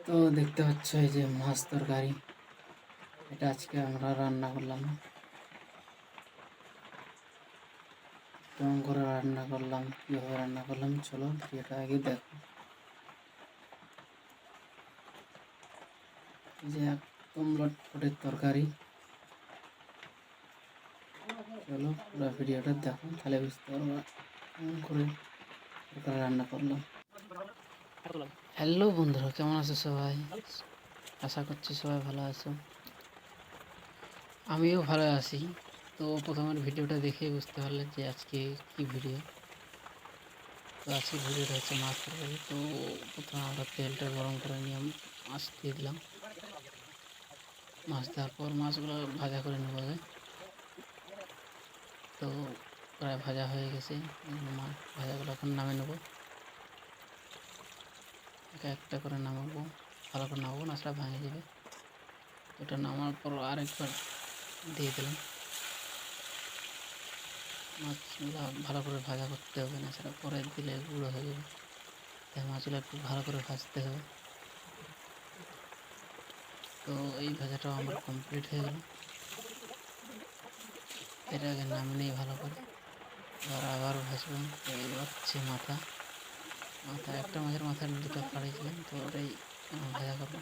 তো দেখতে পাচ্ছ এই যে মাছ তরকারি, এটা আজকে আমরা রান্না করলাম। কেমন করে রান্না করলাম, কীভাবে রান্না করলাম, চলো ভিডিওটা আগে দেখো। এই যে একদম লটপটের তরকারি, চলো পুরো ভিডিওটা দেখো, তাহলে বুঝতে পারবা কেমন করে তরকারি রান্না করলাম। হ্যালো বন্ধুরা, কেমন আছো সবাই? আশা করছি সবাই ভালো আছো, আমিও ভালো আছি। তো প্রথমের ভিডিওটা দেখে বুঝতে পারলে যে আজকে কি ভিডিও। তো আজকে ভিডিওটা হচ্ছে মাছ তরকারি। তো প্রথমে আমরা তেলটা গরম করে নিয়ে মাছ দিয়ে দিলাম। মাছ দেওয়ার পর মাছগুলো ভাজা করে নেবো আগে। তো প্রায় ভাজা হয়ে গেছে, মাছ ভাজাগুলো এখন নামে নেবো, একটা করে নামাবো, ভালো করে নামাবো না সেটা ভাঙে যাবে। তো ওটা নামার পর আরেকবার দিয়ে দিলাম। মাছগুলো ভালো করে ভাজা করতে হবে, না সেটা পরে দিলে গুঁড়ো হয়ে যাবে। তাই মাছগুলো একটু ভালো করে ভাজতে হবে। তো এই ভাজাটাও আমার কমপ্লিট হয়ে গেল। এটা আগে নামিয়ে নিই ভালো করে, এবার আবার ভাজবো। তো এগুলো হচ্ছে মাথা, একটা মাছের মাথার দুটো ফাড়িয়েছিলাম, তো ওটাই ভাজা করবো।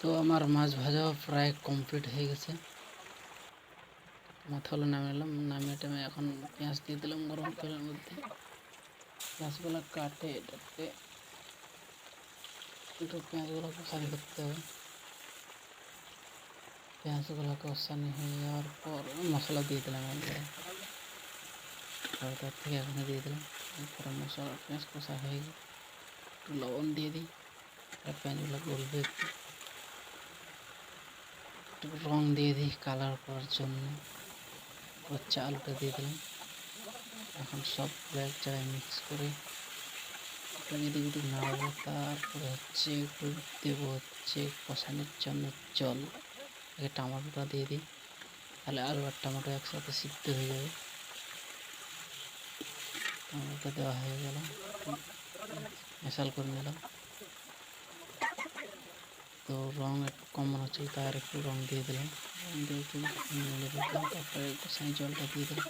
তো আমার মাছ ভাজা প্রায় কমপ্লিট হয়ে গেছে। মাথাগুলো নামিয়ে নিলাম, নামিয়ে টামিয়ে এখন পেঁয়াজ দিয়ে দিলাম গরম তেলের মধ্যে। পেঁয়াজগুলো কাটে এটাতে একটু পেঁয়াজগুলো কষানি করতে হবে। পেঁয়াজগুলো কষানি হয়ে যাওয়ার পর মশলা দিয়ে দিলাম একবারে, তার থেকে এখানে দিয়ে দিলাম। তারপরে মশলা পেঁয়াজ কষা হয়ে গেলে একটু লবণ দিয়ে দিই, পেঁয়াজগুলো গলবে একটু রং দিয়ে দিই কালার করার জন্য। হচ্ছে আলুটা দিয়ে দিলাম। এখন সবগুলো এক জায়গায় মিক্স করে এদিক ওদিক নাড়াবো। তারপরে হচ্ছে একটু দেবো হচ্ছে কষানোর জন্য জল। আগে টমেটোটা দিয়ে দিই, তাহলে আলু আর টমেটো একসাথে সিদ্ধ হয়ে যাবে। টমেটোটা দেওয়া হয়ে গেল, মেশাল করে নিলাম। তো রং একটু কম মনে হচ্ছিল, তার একটু রং দিয়ে দিলাম। রং দিয়ে একটু নেড়ে দিলাম, তারপরে কষানি জলটা দিয়ে দিলাম।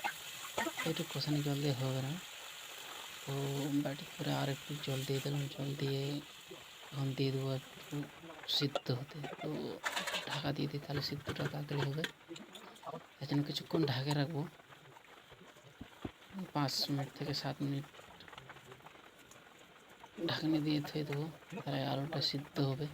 একটু কষানি জল দিয়ে হবে না, তো বাটি করে আর একটু জল দিয়ে দিলাম। জল দিয়ে এখন দিয়ে দেবো একটু সিদ্ধ হতে। তো একটু ঢাকা দিয়ে দিই, তাহলে সিদ্ধটা তাড়াতাড়ি হবে। তাই জন্য কিছুক্ষণ ঢাকে রাখবো, 5 মিনিট থেকে 7 মিনিট ঢাকনি দিয়ে থুয়ে দেবো, তাহলে আলুটা সিদ্ধ হবে।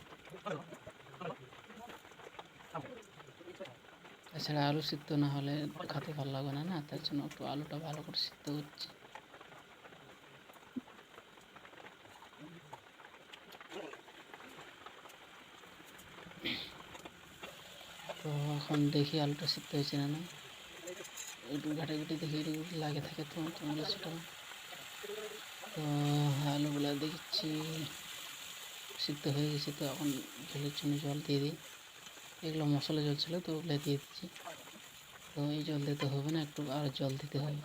তাছাড়া আলু সিদ্ধ না হলে খেতে ভালো লাগবে না, তার জন্য একটু আলুটা ভালো করে সিদ্ধ করছি। তো এখন দেখি আলুটা সিদ্ধ হয়েছে না, একটু ঘাটাঘাটি দেখি একটু লাগে থাকে, তো তোমরা ছোটালাম। তো আলুগুলো দেখছি সিদ্ধ হয়ে গেছে। তো এখন ঝোলের জন্য জল দিয়ে দিই। এগুলো মশলা জল ছিল, তো ওগুলো দিয়ে দিচ্ছি। তো এই জল দিতে হবে না, একটু আর জল দিতে হবে।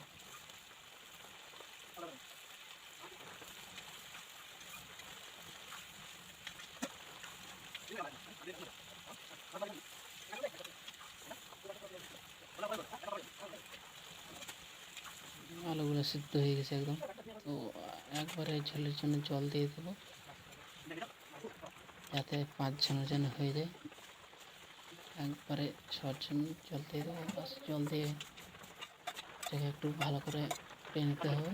আলুগুলো সিদ্ধ হয়ে গেছে একদম। তো একবারে ঝোলের জন্য জল দিয়ে দেবো, যাতে 5 জনের যেন হয়ে যায়। একবারে 6 জন জল দিয়ে দেবো। বাস জল দিয়ে এটাকে একটু ভালো করে ফুটিয়ে নিতে হবে।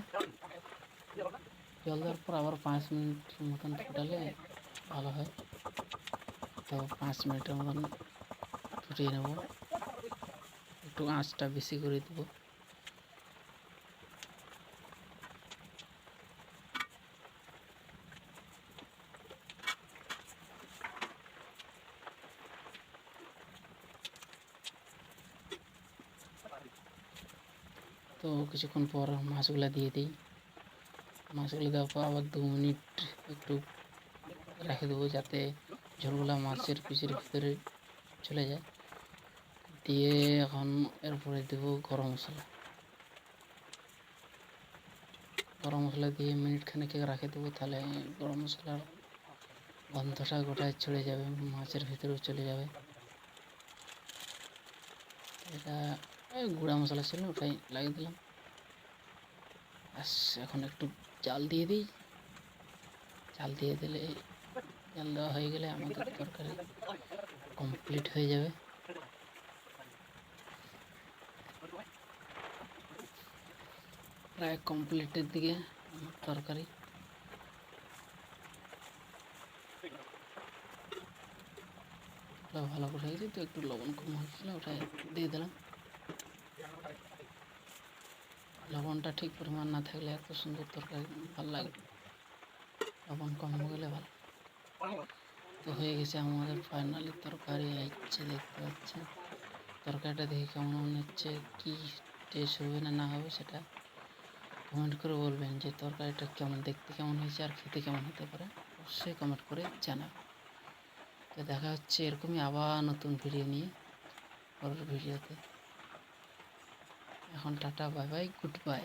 জল দেওয়ার পর আবার 5 মিনিট মতন ফুটালে ভালো হয়। তো 5 মিনিটের মতন ফুটিয়ে নেব, একটু আঁচটা বেশি করে দেবো। তো কিছুক্ষণ পর মাছগুলো দিয়ে দিই। মাছগুলো দেওয়ার পর আবার 2 মিনিট একটু রেখে দেবো, যাতে ঝোলগুলো মাছের পিসের ভিতরে চলে যায়। দিয়ে এখন এরপরে দেবো গরম মশলা। গরম মশলা দিয়ে মিনিট খানেক রেখে দেবো, তাহলে গরম মশলার গন্ধটা গোটায় ছড়ে যাবে, মাছের ভিতরেও চলে যাবে। এটা গুঁড়া মশলা ছিল, ওটাই লাগিয়ে দিলাম। ব্যাস, এখন একটু জাল দিয়ে দিই। জাল দিয়ে দিলে, জাল দেওয়া হয়ে গেলে আমাদের তরকারি কমপ্লিট হয়ে যাবে। প্রায় কমপ্লিটের দিকে আমার তরকারি। ওটা ভালো করে হয়েছে, তো একটু লবণ কম হয়েছিল, ওটা দিয়ে দিলাম। লবণটা ঠিক পরিমাণ না থাকলে এত সুন্দর তরকারি ভালো লাগবে, লবণ কম হয়ে গেলে ভালো। তো হয়ে গেছে আমাদের ফাইনালি তরকারি হচ্ছে, দেখতে পাচ্ছেন। তরকারিটা দেখে কেমন মনে হচ্ছে, কী টেস্ট হবে না না হবে সেটা কমেন্ট করে বলবেন, যে তরকারিটা কেমন দেখতে কেমন হয়েছে আর খেতে কেমন হতে পারে, অবশ্যই কমেন্ট করে জানাবেন। তো দেখা হচ্ছে এরকমই আবার নতুন ভিডিও নিয়ে পরের ভিডিওতে। এখন tata, bye bye, good bye.